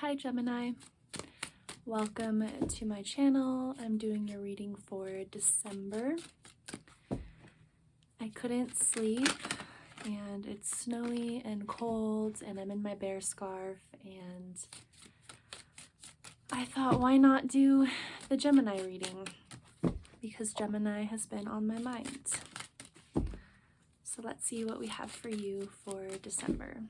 Hi Gemini, welcome to my channel. I'm doing your reading for December. I couldn't sleep and it's snowy and cold and I'm in my bear scarf, and I thought, why not do the Gemini reading, because Gemini has been on my mind. So let's see what we have for you for December.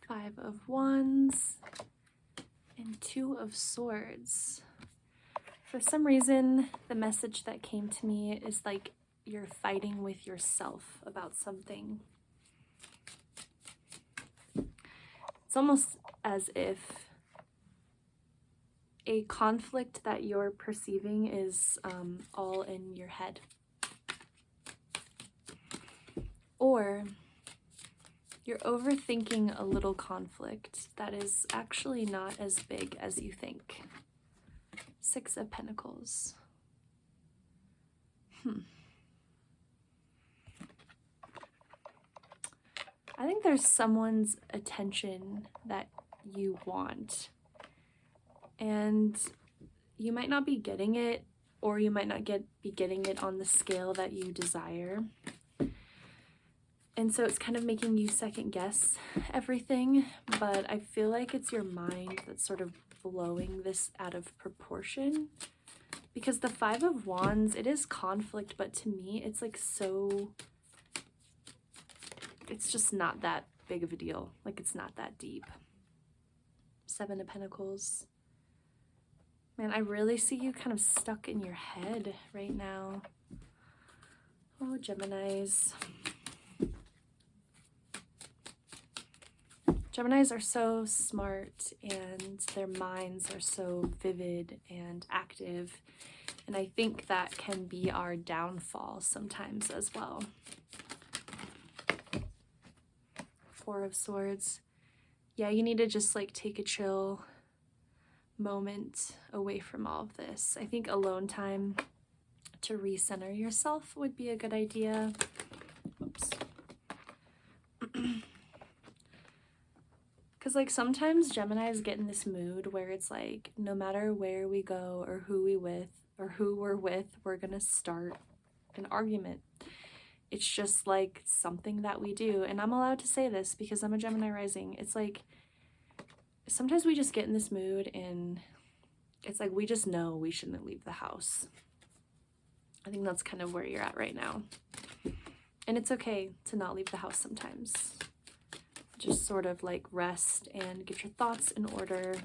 Five of Wands and Two of Swords. For some reason, the message that came to me is like you're fighting with yourself about something. It's almost as if a conflict that you're perceiving is all in your head. Or you're overthinking a little conflict that is actually not as big as you think. Six of Pentacles. I think there's someone's attention that you want, and you might not be getting it, or you might not be getting it on the scale that you desire. And so it's kind of making you second guess everything, but I feel like it's your mind that's sort of blowing this out of proportion. Because the Five of Wands, it is conflict, but to me, it's like it's just not that big of a deal. Like, it's not that deep. Seven of Pentacles. Man, I really see you kind of stuck in your head right now. Oh, Geminis. Geminis are so smart and their minds are so vivid and active, and I think that can be our downfall sometimes as well. Four of Swords. Yeah, you need to just like take a chill moment away from all of this. I think alone time to recenter yourself would be a good idea. Oops. Because like sometimes Geminis get in this mood where it's like no matter where we go or who we're with, we're gonna start an argument. It's just like something that we do, and I'm allowed to say this because I'm a Gemini rising. It's like sometimes we just get in this mood and it's like we just know we shouldn't leave the house. I think that's kind of where you're at right now, and it's okay to not leave the house sometimes. Just sort of like rest and get your thoughts in order.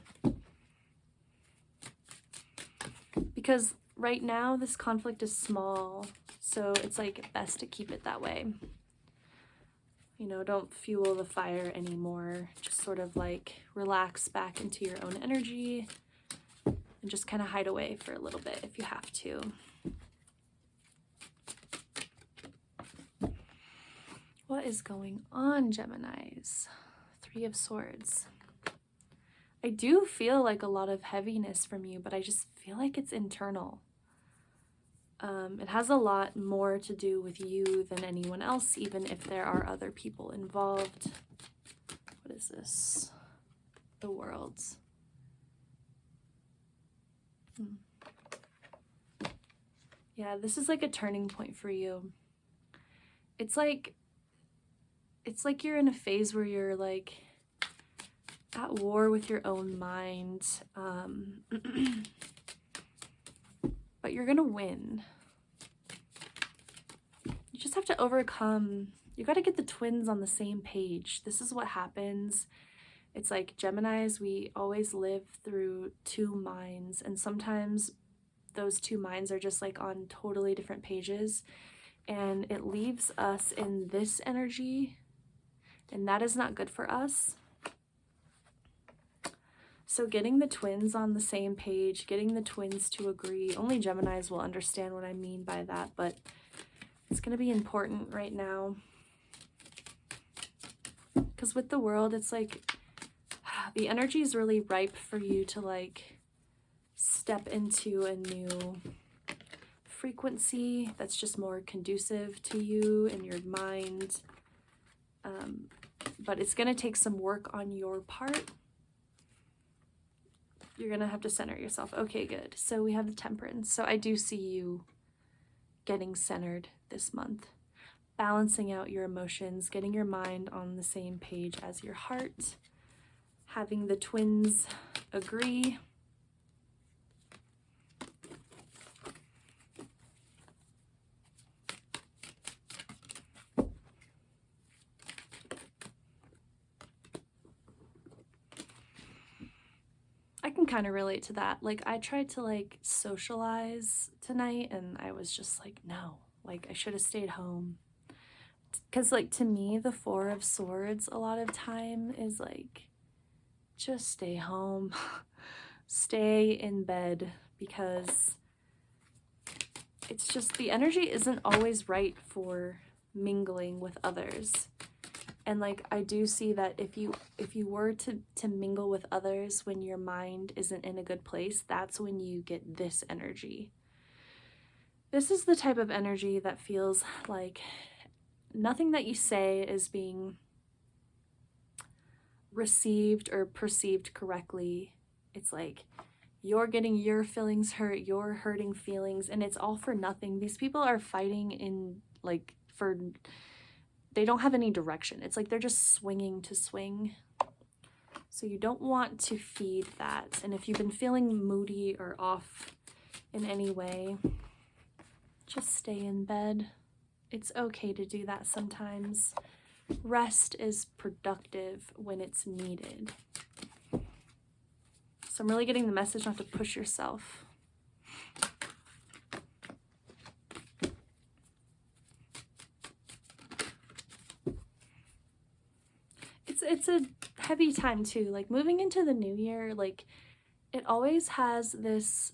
Because right now this conflict is small, so it's like best to keep it that way. You know, don't fuel the fire anymore. Just sort of like relax back into your own energy and just kind of hide away for a little bit if you have to. What is going on, Geminis? Three of Swords. I do feel like a lot of heaviness from you, but I just feel like it's internal. It has a lot more to do with you than anyone else, even if there are other people involved. What is this? The World. Yeah, this is like a turning point for you. It's like you're in a phase where you're like at war with your own mind, but you're gonna win. You just have to overcome. You got to get the twins on the same page. This is what happens. It's like Geminis, we always live through two minds, and sometimes those two minds are just like on totally different pages, and it leaves us in this energy, and that is not good for us. So getting the twins on the same page, getting the twins to agree, only Geminis will understand what I mean by that, but it's going to be important right now. Because with the World, it's like the energy is really ripe for you to like step into a new frequency that's just more conducive to you and your mind. But it's going to take some work on your part. You're going to have to center yourself. Okay, good. So we have the Temperance. So I do see you getting centered this month, balancing out your emotions, getting your mind on the same page as your heart, having the twins agree. I can kind of relate to that. Like, I tried to like socialize tonight and I was just like, no, like I should have stayed home. Because like to me, the Four of Swords a lot of time is like, just stay home, stay in bed, because it's just the energy isn't always right for mingling with others. And like I do see that if you were to mingle with others when your mind isn't in a good place, that's when you get this energy. This is the type of energy that feels like nothing that you say is being received or perceived correctly. It's like you're getting your feelings hurt, you're hurting feelings, and it's all for nothing. These people are fighting in like for, they don't have any direction. It's like they're just swinging to swing. So you don't want to feed that. And if you've been feeling moody or off in any way, just stay in bed. It's okay to do that sometimes. Rest is productive when it's needed. So I'm really getting the message not to push yourself. It's a heavy time too. Like moving into the new year, like it always has this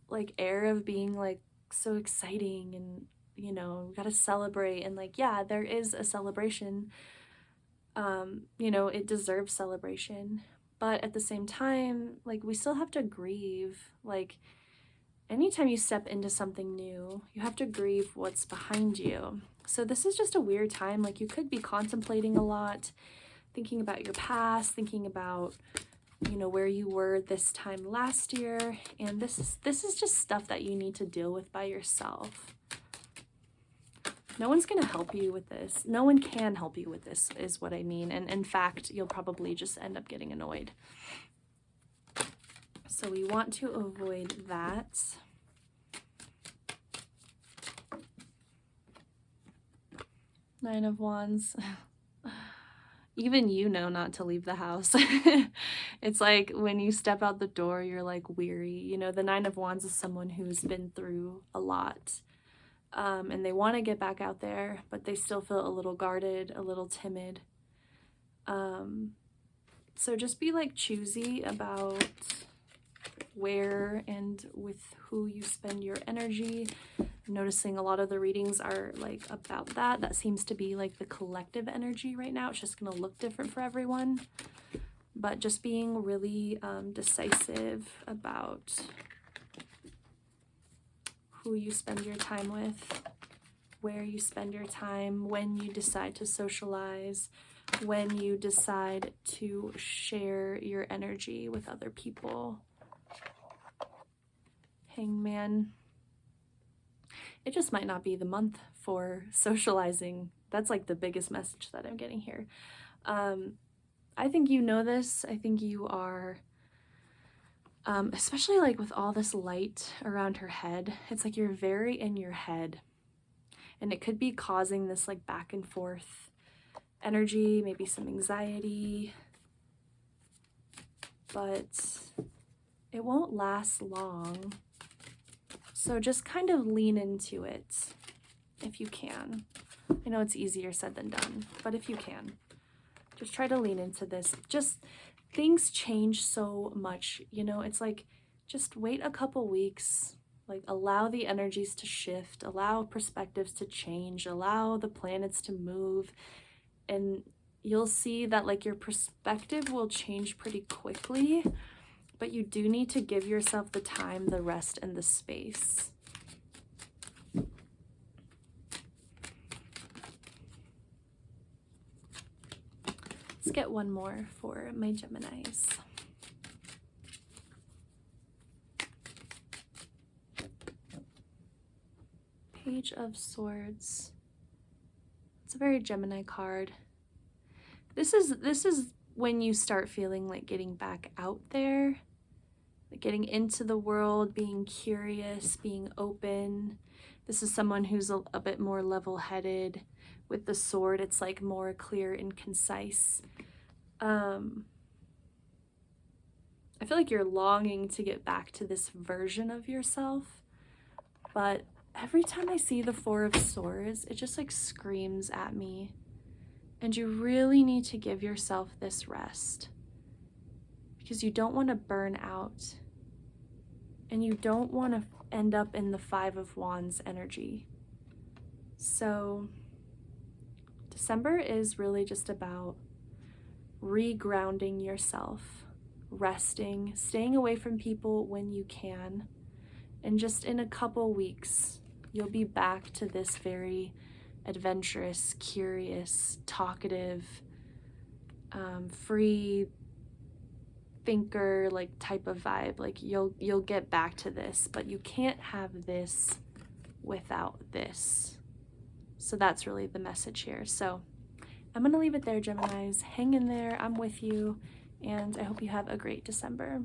like air of being like so exciting and, you know, we gotta celebrate. And like, yeah, there is a celebration. You know, it deserves celebration. But at the same time, like we still have to grieve. Like anytime you step into something new, you have to grieve what's behind you. So this is just a weird time. Like you could be contemplating a lot, thinking about your past, thinking about, you know, where you were this time last year. And this is just stuff that you need to deal with by yourself. No one's going to help you with this. No one can help you with this is what I mean. And in fact, you'll probably just end up getting annoyed. So we want to avoid that. Nine of Wands. Even you know not to leave the house. It's like when you step out the door, you're like weary. You know, the Nine of Wands is someone who's been through a lot. And they want to get back out there, but they still feel a little guarded, a little timid. So just be like choosy about where and with who you spend your energy. I'm noticing a lot of the readings are like about that. That seems to be like the collective energy right now. It's just going to look different for everyone. But just being really decisive about who you spend your time with, where you spend your time, when you decide to socialize, when you decide to share your energy with other people. Hangman. It just might not be the month for socializing. That's like the biggest message that I'm getting here. I think you know this. I think you are, especially like with all this light around her head, it's like you're very in your head. And it could be causing this like back and forth energy, maybe some anxiety. But it won't last long. So just kind of lean into it if you can. I know it's easier said than done, but if you can, just try to lean into this. Just things change so much, you know, it's like just wait a couple weeks, like allow the energies to shift, allow perspectives to change, allow the planets to move, and you'll see that like your perspective will change pretty quickly. But you do need to give yourself the time, the rest, and the space. get one more for my Geminis. Page of Swords. It's a very Gemini card. This is when you start feeling like getting back out there, like getting into the world, being curious, being open. This is someone who's a bit more level-headed. With the sword, it's like more clear and concise. I feel like you're longing to get back to this version of yourself, but every time I see the Four of Swords, it just like screams at me. And you really need to give yourself this rest because you don't want to burn out and you don't want to end up in the Five of Wands energy. So December is really just about regrounding yourself, resting, staying away from people when you can, and just in a couple weeks, you'll be back to this very adventurous, curious, talkative, free thinker like type of vibe. Like you'll get back to this, but you can't have this without this. So that's really the message here. So I'm gonna leave it there, Geminis. Hang in there, I'm with you, and I hope you have a great December.